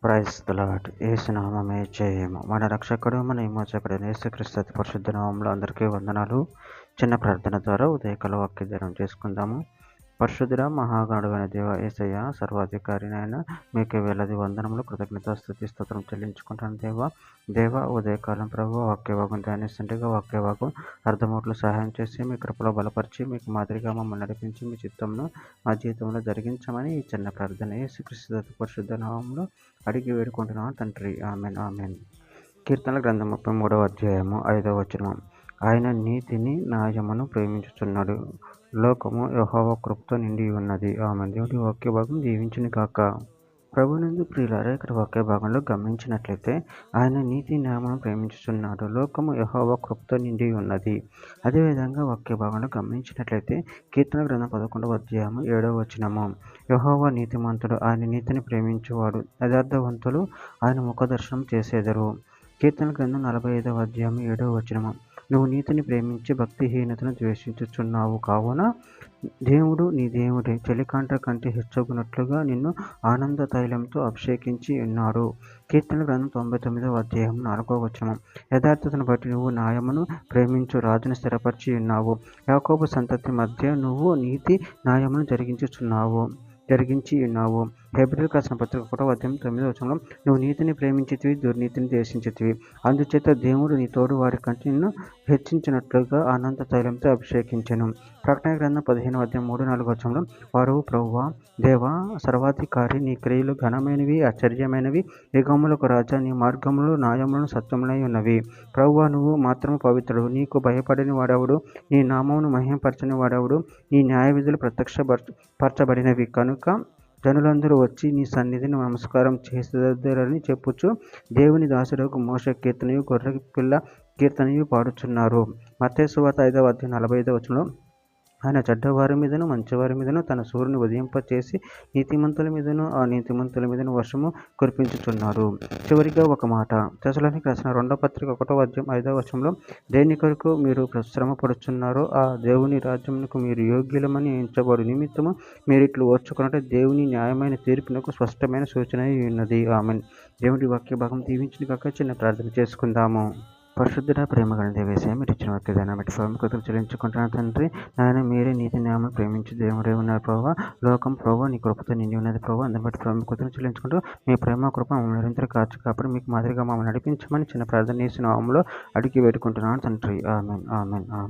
Praise the lord. యేసు నామమే జయము. మన రక్షకుడు మన విమోచకుడైన యేసుక్రీస్తు అతి పరిశుద్ధ నామములో అందరికీ వందనాలు. చిన్న ప్రార్థన ద్వారా ఉదయకాల వాక్యధ్యానం చేసుకుందాము. పరిశుద్ధుడ మహాగణుడైన దేవ యేసయ్య, సర్వాధికారినైన మీకే వేలాది వందనములు, కృతజ్ఞత స్తుతి స్తోత్రం చెల్లించుకుంటాను దేవ. ఉదయకాలం ప్రభు వాక్యభాగం ధ్యానిస్తుండగా వాక్యభాగం అర్థమూట్లు సహాయం చేసి మీ కృపలో బలపరిచి మీకు మాదిరిగా మమ్మల్ని నడిపించి మీ చిత్తంను మా జీవితంలో జరిగించమని ఈ చిన్న ప్రార్థన యేసుక్రీస్తు అతి పరిశుద్ధ నామములో అడిగి వేడుకుంటున్నాను తండ్రి. Amen amen. కీర్తనల గ్రంథం 33వ అధ్యాయము 5వ వచనం. ఆయన నీతిని న్యాయమును ప్రేమించుచున్నాడు, లోకము యెహోవా కృపతో నిండి ఉన్నది. ఆమెన్. దేవుడి వాక్య భాగం దీవించును గాక. ప్రభునందు ప్రియులారా, ఇక్కడ వాక్య భాగంలో గమనించినట్లయితే ఆయన నీతి న్యాయమును ప్రేమించుచున్నాడు, లోకము యెహోవా కృపతో నిండి ఉన్నది. అదేవిధంగా వాక్య భాగంలో గమనించినట్లయితే కీర్తన గ్రంథం 11వ అధ్యాయము 7వ వచనము. యెహోవా నీతిమంతుడు, ఆయన నీతిని ప్రేమించువాడు, యథార్థవంతులు ఆయన ముఖదర్శనం చేసేదరు. కీర్తన గ్రంథం 45వ అధ్యాయం 7వ వచనము. నువ్వు నీతిని ప్రేమించి భక్తిహీనతను ద్వేషించుచున్నావు కావున దేవుడు నీ దేవుడే చెలికాంట కంటే హెచ్చగునట్లుగా నిన్ను ఆనంద తైలంతో అభిషేకించి ఉన్నాడు. కీర్తన గ్రంథం 99వ అధ్యాయం 4వ వచనం. యథార్థతను బట్టి నువ్వు న్యాయమును ప్రేమించు రాజును స్థిరపరిచి ఉన్నావు. యాకోబు సంతతి మధ్య నువ్వు నీతి న్యాయమును జరిగించి ఉన్నావు. హెబ్రీయులకు రాసిన పత్రిక 1వ అధ్యాయం 9వ వచనంలో నువ్వు నీతిని ప్రేమించితివి, దుర్నీతిని ద్వేషించితివి, అందుచేత దేవుడు నీ తోడు వారి కంటే నిన్ను హెచ్చించినట్లుగా ఆనంద తైలంతో అభిషేకించెను. ప్రకటన గ్రంథం 15వ అధ్యాయం 3-4 వచనంలో వారు ప్రభువా దేవా సర్వాధికారి, నీ క్రియలు ఘనమైనవి, ఆశ్చర్యమైనవి, యుగములకు రాజా, నీ మార్గములు న్యాయములను సత్యములై ఉన్నవి. ప్రభువా నువ్వు మాత్రము పవిత్రుడు, నీకు భయపడని వాడెవడు, నీ నామమును మహిమపరచని వాడెవడు, నీ న్యాయ విధులు ప్రత్యక్షపరచబడినవి కనుక జనులందరూ వచ్చి నీ సన్నిధిని నమస్కారం చేసేదరని చెప్పుచు దేవుని దాసుడకు మోషే కీర్తనయు గొర్రె పిల్ల కీర్తనయు పాడుచున్నారు. మత్తయి సువార్త 5వ అధ్యాయం 45వ వచనంలో ఆయన చెడ్డవారి మీదను మంచివారి మీదను తన సూర్యుని ఉదయింపచేసి నీతిమంతుల మీదను అనీతిమంతుల మీదను వర్షము కురిపించుచున్నాడు. చివరిగా ఒక మాట, తెస్సలోనికీయులకు రాసిన 2వ పత్రిక 1వ అధ్యాయం 5వ వచనంలో దేని కొరకు మీరు శ్రమ పడుచున్నారో ఆ దేవుని రాజ్యమునకు మీరు యోగ్యులమని ఎంచబడు నిమిత్తము మీరు ఇట్లు ఓర్చుకున్నట్టు దేవుని న్యాయమైన తీర్పునకు స్పష్టమైన సూచన ఉన్నది. ఆమెన్. దేవుడి వాక్య భాగం దీవించిన కాక చిన్న ప్రార్థన చేసుకుందాము. పరిశుద్ధుడ ప్రేమగల దేవేశ, మీరు ఇచ్చిన వాక్యదాన్ని బట్టి కృతజ్ఞతలు చెల్లించుకుంటున్నాను తండ్రి. నాయన మీరే నీతి న్యాయమును ప్రేమించి దేవుడే ఉన్నారు ప్రభావ. లోకం ప్రభావ నీ కృపతో నిండి ఉన్నది ప్రభావ. అందుని బట్టి కృతజ్ఞతలు చెల్లించుకుంటూ మీ ప్రేమ కృప మమ్మల్ని నిరంతరం కాచు కాబట్టి మీకు మాదిరిగా మమ్మల్ని నడిపించమని చిన్న ప్రార్థన చేసిన నామములో అడిగి వేడుకుంటున్నాను తండ్రి. Amen amen amen.